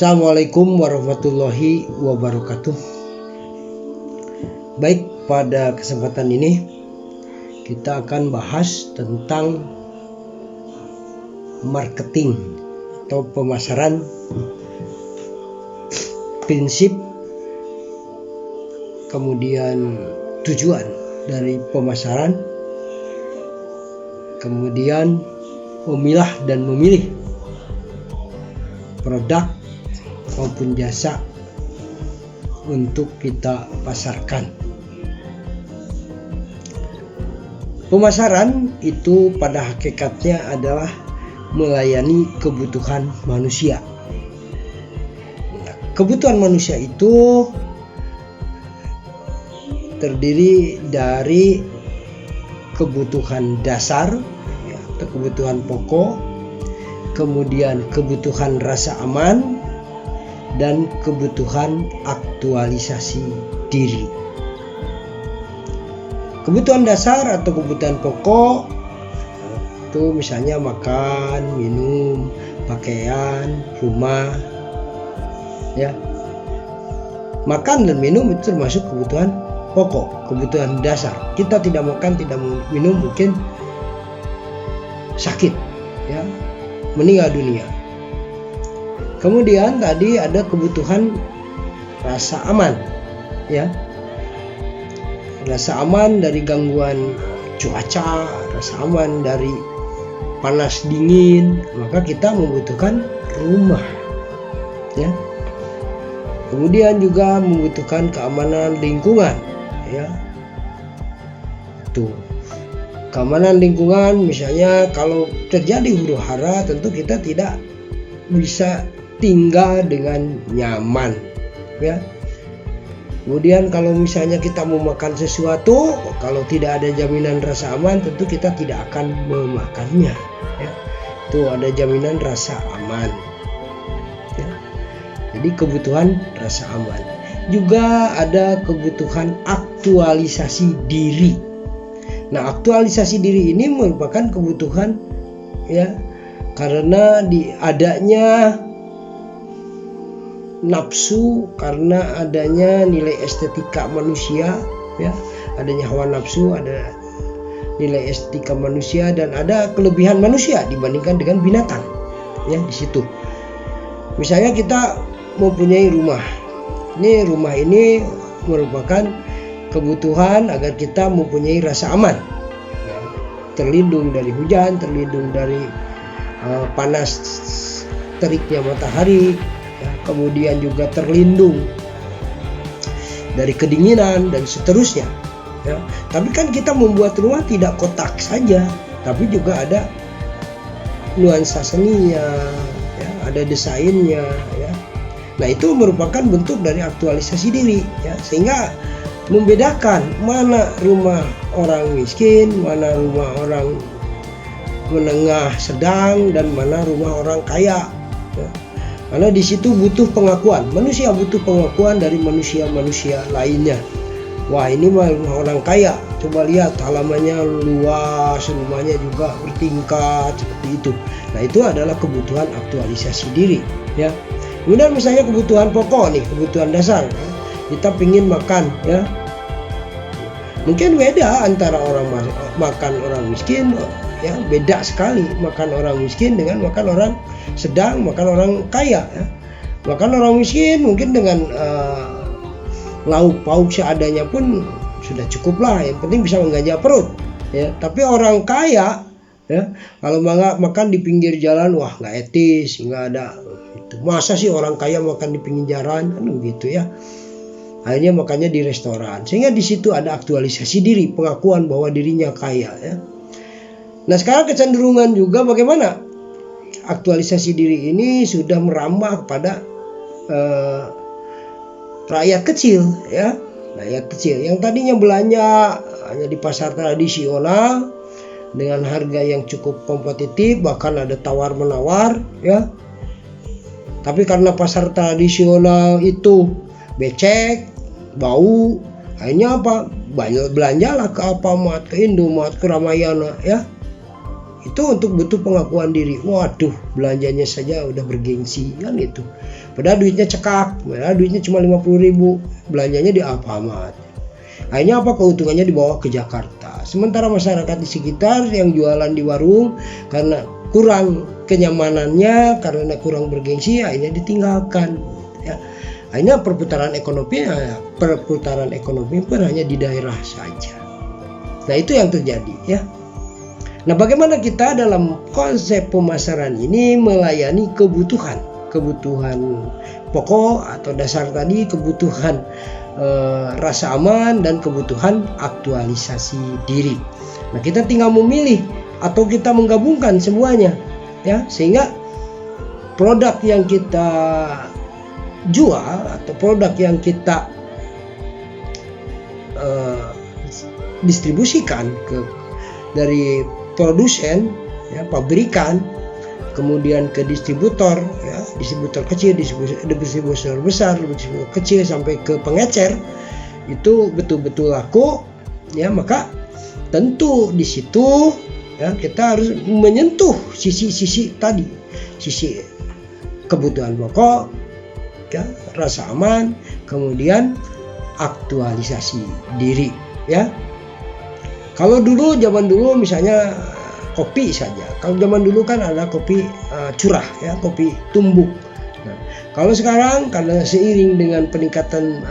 Assalamualaikum warahmatullahi wabarakatuh. Baik, pada kesempatan ini kita akan bahas tentang marketing atau pemasaran, prinsip, kemudian tujuan dari pemasaran, kemudian memilah dan memilih produk maupun jasa untuk kita pasarkan. Pemasaran itu pada hakikatnya adalah melayani kebutuhan manusia. Kebutuhan manusia itu terdiri dari kebutuhan dasar atau kebutuhan pokok, kemudian kebutuhan rasa aman, dan kebutuhan aktualisasi diri. Kebutuhan dasar atau kebutuhan pokok itu misalnya makan, minum, pakaian, rumah, ya. Makan dan minum itu termasuk kebutuhan pokok, kebutuhan dasar. Kita tidak makan, tidak minum, mungkin sakit, ya, meninggal dunia. Kemudian tadi ada kebutuhan rasa aman, ya. Rasa aman dari gangguan cuaca, rasa aman dari panas dingin, maka kita membutuhkan rumah, ya. Kemudian juga membutuhkan keamanan lingkungan, ya. Tuh. Keamanan lingkungan, misalnya kalau terjadi huru-hara, tentu kita tidak bisa tinggal dengan nyaman, ya. Kemudian kalau misalnya kita mau makan sesuatu, kalau tidak ada jaminan rasa aman, tentu kita tidak akan memakannya, ya. Itu ada jaminan rasa aman, ya. Jadi kebutuhan rasa aman. Juga ada kebutuhan aktualisasi diri. Nah, aktualisasi diri ini merupakan kebutuhan, ya, karena adanya nafsu, karena adanya nilai estetika manusia, ya, adanya hawa nafsu, ada nilai estetika manusia, dan ada kelebihan manusia dibandingkan dengan binatang, ya, di situ. Misalnya kita mempunyai rumah. Ini rumah ini merupakan kebutuhan agar kita mempunyai rasa aman, ya, terlindung dari hujan, terlindung dari panas teriknya matahari, ya, kemudian juga terlindung dari kedinginan dan seterusnya, ya. Tapi kan kita membuat rumah tidak kotak saja, tapi juga ada nuansa seninya, ya, ada desainnya, ya. Nah, itu merupakan bentuk dari aktualisasi diri, ya, sehingga membedakan mana rumah orang miskin, mana rumah orang menengah sedang, dan mana rumah orang kaya, ya. Karena di situ butuh pengakuan, manusia butuh pengakuan dari manusia-manusia lainnya. Wah, ini mah rumah orang kaya, coba lihat halamannya luas, rumahnya juga bertingkat, seperti itu. Nah, itu adalah kebutuhan aktualisasi diri, ya. Kemudian misalnya kebutuhan pokok nih, kebutuhan dasar, ya. Kita pingin makan, ya. Mungkin beda antara makan orang miskin, ya, beda sekali makan orang miskin dengan makan orang sedang, makan orang kaya, ya. Makan orang miskin mungkin dengan lauk pauk seadanya pun sudah cukup lah, yang penting bisa menggajah perut, ya. Tapi orang kaya, ya, kalau makan di pinggir jalan, wah, nggak etis, nggak ada itu. Masa sih orang kaya makan di pinggir jalan, kan gitu, ya. Akhirnya makannya di restoran, sehingga di situ ada aktualisasi diri, pengakuan bahwa dirinya kaya, ya. Nah, sekarang kecenderungan juga bagaimana aktualisasi diri ini sudah merambah kepada rakyat kecil, ya, rakyat kecil yang tadinya belanja hanya di pasar tradisional dengan harga yang cukup kompetitif, bahkan ada tawar menawar, ya. Tapi karena pasar tradisional itu becek, bau, akhirnya apa? Belanjalah ke Alfamart, ke Indomart, ke Ramayana, ya. itu untuk butuh pengakuan diri. Waduh, belanjanya saja udah bergengsi kan itu. Padahal duitnya cekak, padahal duitnya cuma 50.000, belanjanya di Alfamart. Akhirnya apa, keuntungannya dibawa ke Jakarta. Sementara masyarakat di sekitar yang jualan di warung karena kurang kenyamanannya, karena kurang bergengsi, akhirnya ditinggalkan. Ya. Akhirnya perputaran ekonomi pun hanya di daerah saja. Nah, itu yang terjadi ya. Nah, bagaimana kita dalam konsep pemasaran ini melayani kebutuhan pokok atau dasar tadi, kebutuhan rasa aman dan kebutuhan aktualisasi diri. Nah, kita tinggal memilih atau kita menggabungkan semuanya ya, sehingga produk yang kita jual atau produk yang kita distribusikan dari produsen ya, pabrikan, kemudian ke distributor ya, distributor kecil, distributor besar, distributor kecil sampai ke pengecer, itu betul-betul laku ya, maka tentu di situ ya kita harus menyentuh sisi tadi, sisi kebutuhan pokok ya, rasa aman, kemudian aktualisasi diri ya. Kalau zaman dulu misalnya kopi saja. Kalau zaman dulu kan ada kopi curah ya, kopi tumbuk. Nah, kalau sekarang karena seiring dengan peningkatan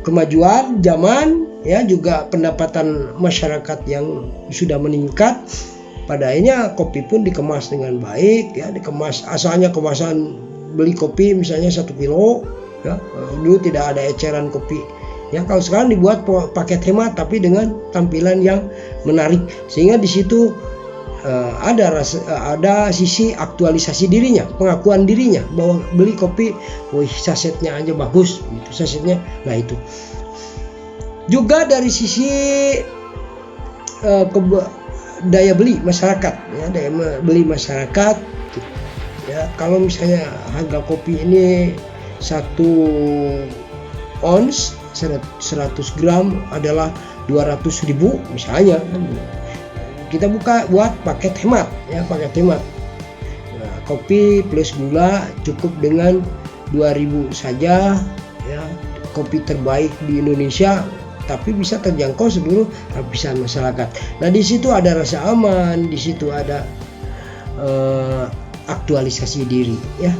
kemajuan zaman ya, juga pendapatan masyarakat yang sudah meningkat, pada akhirnya kopi pun dikemas dengan baik ya, dikemas asalnya kemasan beli kopi misalnya 1 kilo ya. Dulu tidak ada eceran kopi. Ya, kalau sekarang dibuat paket hemat tapi dengan tampilan yang menarik, sehingga di situ ada sisi aktualisasi dirinya, pengakuan dirinya bahwa beli kopi, wih sasetnya aja bagus, gitu sasetnya. Nah, itu juga dari sisi daya beli masyarakat ya, daya beli masyarakat ya. Kalau misalnya harga kopi ini 1 ons 100 gram adalah 200.000 misalnya, kita buat paket hemat ya, paket hemat. Nah, kopi plus gula cukup dengan 2.000 saja ya, kopi terbaik di Indonesia tapi bisa terjangkau seluruh lapisan masyarakat. Nah, di situ ada rasa aman, di situ ada aktualisasi diri ya.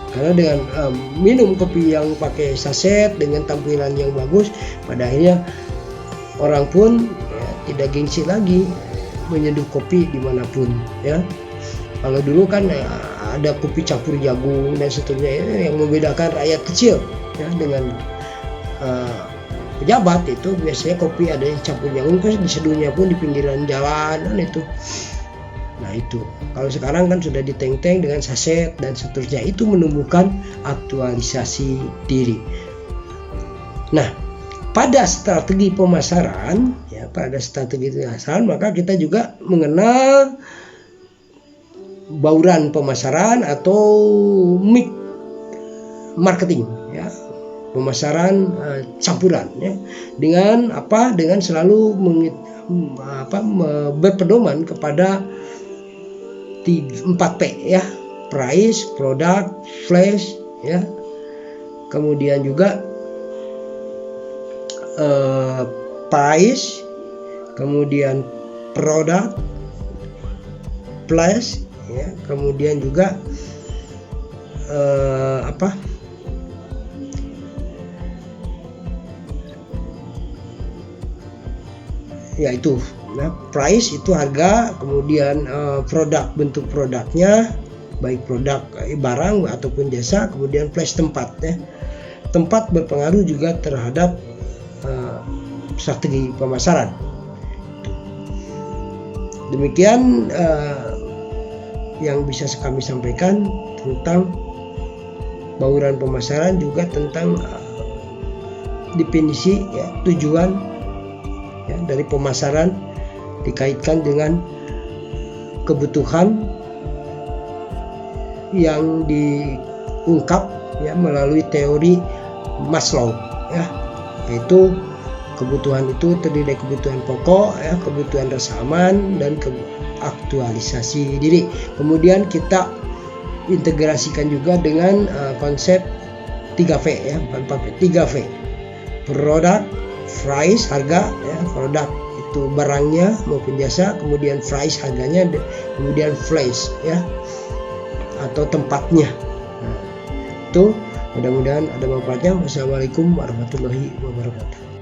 Karena dengan minum kopi yang pakai saset dengan tampilan yang bagus, pada akhirnya orang pun ya, tidak gengsi lagi menyeduh kopi dimanapun ya. Kalau dulu kan ada kopi campur jagung dan seterusnya ya, yang membedakan rakyat kecil ya dengan pejabat. Itu biasanya kopi ada yang campur jagung, terus diseduhnya pun di pinggiran jalan kan itu. Nah, itu kalau sekarang kan sudah diteng-teng dengan saset dan seterusnya, itu menumbuhkan aktualisasi diri. Nah, pada strategi pemasaran ya, maka kita juga mengenal bauran pemasaran atau mix marketing ya, pemasaran campuran ya, dengan selalu berpedoman kepada 4P ya, price, product, flash ya, kemudian juga price, kemudian product, flash ya, kemudian juga yaitu nah, price itu harga, kemudian produk, bentuk produknya baik produk barang ataupun jasa, kemudian place tempat ya. Tempat berpengaruh juga terhadap strategi pemasaran. Demikian yang bisa kami sampaikan tentang bauran pemasaran, juga tentang definisi ya, tujuan ya, dari pemasaran dikaitkan dengan kebutuhan yang diungkap ya melalui teori Maslow ya, yaitu kebutuhan itu terdiri dari kebutuhan pokok ya, kebutuhan rasa aman dan aktualisasi diri. Kemudian kita integrasikan juga dengan konsep 3V ya, bukan 4V, 3V. Product, price, harga ya, produk itu barangnya maupun jasa, kemudian price harganya, kemudian place ya atau tempatnya. Nah, itu mudah-mudahan ada manfaatnya. Wassalamualaikum warahmatullahi wabarakatuh.